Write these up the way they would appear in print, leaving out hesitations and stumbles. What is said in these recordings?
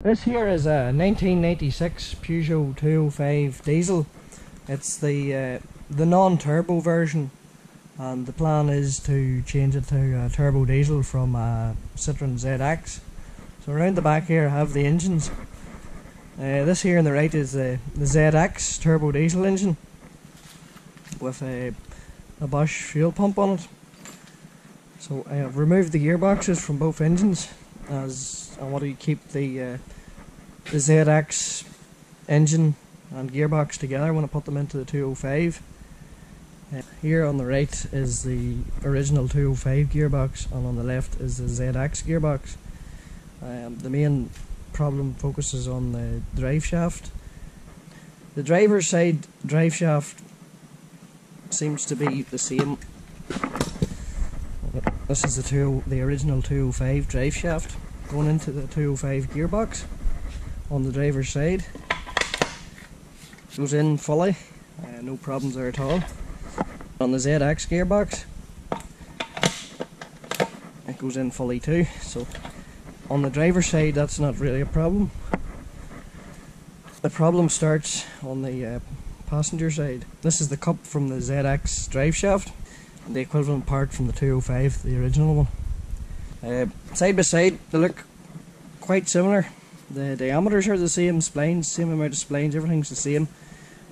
This here is a 1996 Peugeot 205 diesel. It's the non-turbo version, and the plan is to change it to a turbo diesel from a Citroen ZX. So around the back here I have the engines. This here on the right is the ZX turbo diesel engine with a Bosch fuel pump on it. So I have removed the gearboxes from both engines, as I want to keep the ZX engine and gearbox together when I put them into the 205. Here on the right is the original 205 gearbox, and on the left is the ZX gearbox. The main problem focuses on the drive shaft. The driver's side drive shaft seems to be the same. This is the original 205 drive shaft going into the 205 gearbox on the driver's side. Goes in fully, no problems there at all. On the ZX gearbox, it goes in fully too, so on the driver's side that's not really a problem. The problem starts on the passenger side. This is the cup from the ZX drive shaft, the equivalent part from the 205, the original one. Side by side they look quite similar. The diameters are the same, splines, same amount of splines, everything's the same.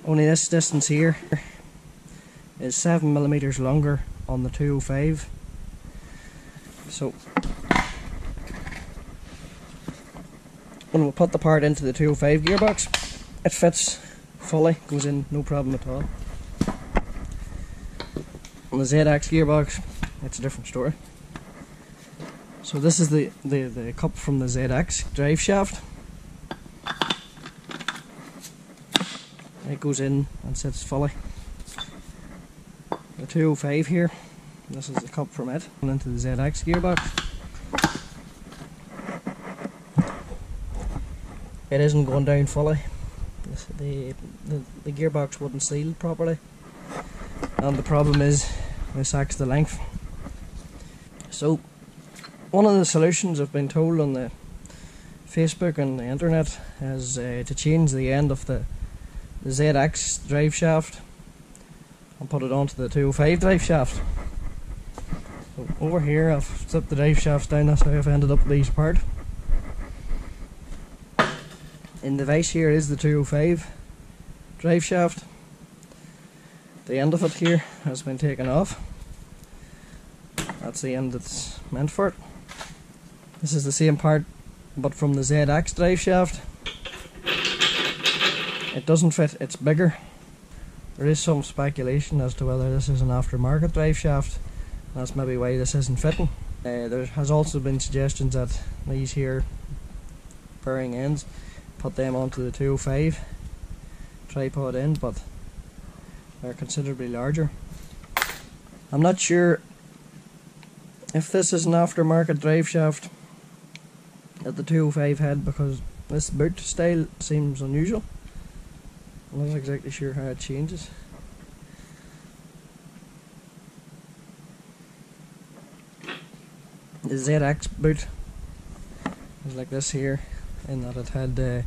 Only this distance here is 7mm longer on the 205. So when we put the part into the 205 gearbox, it fits fully, goes in no problem at all. On the ZX gearbox, it's a different story. So this is the cup from the ZX drive shaft. It goes in and sits fully. The 205 here, this is the cup from it, and into the ZX gearbox. It isn't going down fully. The gearbox wouldn't seal properly, and the problem is this acts the length. So one of the solutions I've been told on the Facebook and the internet is to change the end of the ZX drive shaft and put it onto the 205 drive shaft. So over here I've slipped the drive shafts down, that's how I've ended up with these apart. In the vise here is the 205 drive shaft. The end of it here has been taken off. That's the end that's meant for it. This is the same part but from the ZX drive shaft. It doesn't fit, it's bigger. There is some speculation as to whether this is an aftermarket drive shaft. That's maybe why this isn't fitting. There has also been suggestions that these here bearing ends, put them onto the 205 tripod end, but they're considerably larger. I'm not sure if this is an aftermarket drive shaft at the 205 head, because this boot style seems unusual. I'm not exactly sure how it changes. The ZX boot is like this here, in that it had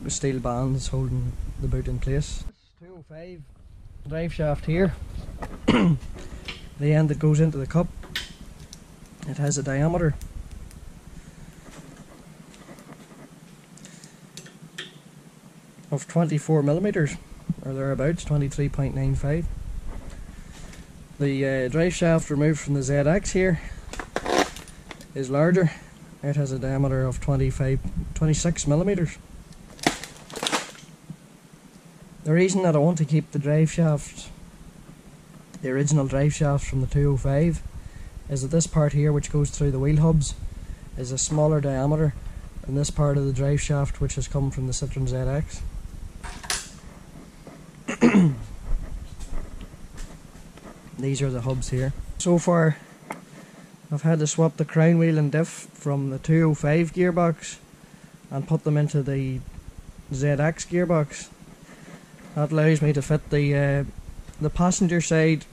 steel bands holding the boot in place. This 205 drive shaft here, the end that goes into the cup, it has a diameter of 24mm, or thereabouts, 23.95. The drive shaft removed from the ZX here is larger. It has a diameter of 26mm. The reason that I want to keep the drive shaft, the original drive shaft from the 205, is that this part here, which goes through the wheel hubs, is a smaller diameter than this part of the drive shaft which has come from the Citroen ZX. These are the hubs here. So far I've had to swap the crown wheel and diff from the 205 gearbox and put them into the ZX gearbox. That allows me to fit the passenger side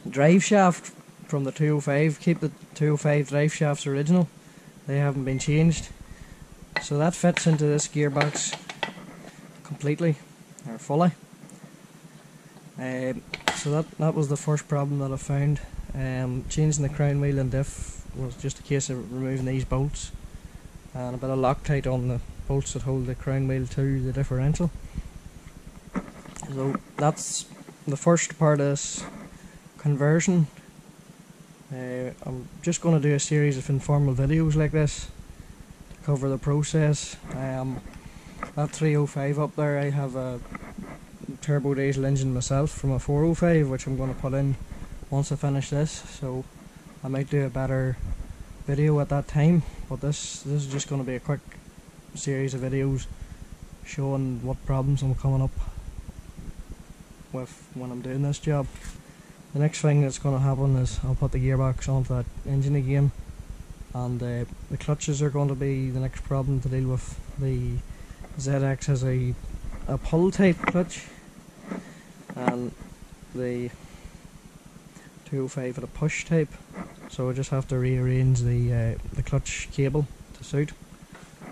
drive shaft from the 205, keep the 205 drive shafts original, they haven't been changed, So that fits into this gearbox completely, or fully. So that was the first problem that I found. Changing the crown wheel and diff was just a case of removing these bolts and a bit of Loctite on the bolts that hold the crown wheel to the differential. So that's the first part of this conversion. I'm just going to do a series of informal videos like this to cover the process. That 305 up there, I have a turbo diesel engine myself from a 405, which I'm going to put in once I finish this, so I might do a better video at that time, but this is just going to be a quick series of videos showing what problems I'm coming up with when I'm doing this job. The next thing that's going to happen is I'll put the gearbox onto that engine again, and the clutches are going to be the next problem to deal with. The ZX has a pull type clutch, and the 205 had a push type, so I just have to rearrange the clutch cable to suit.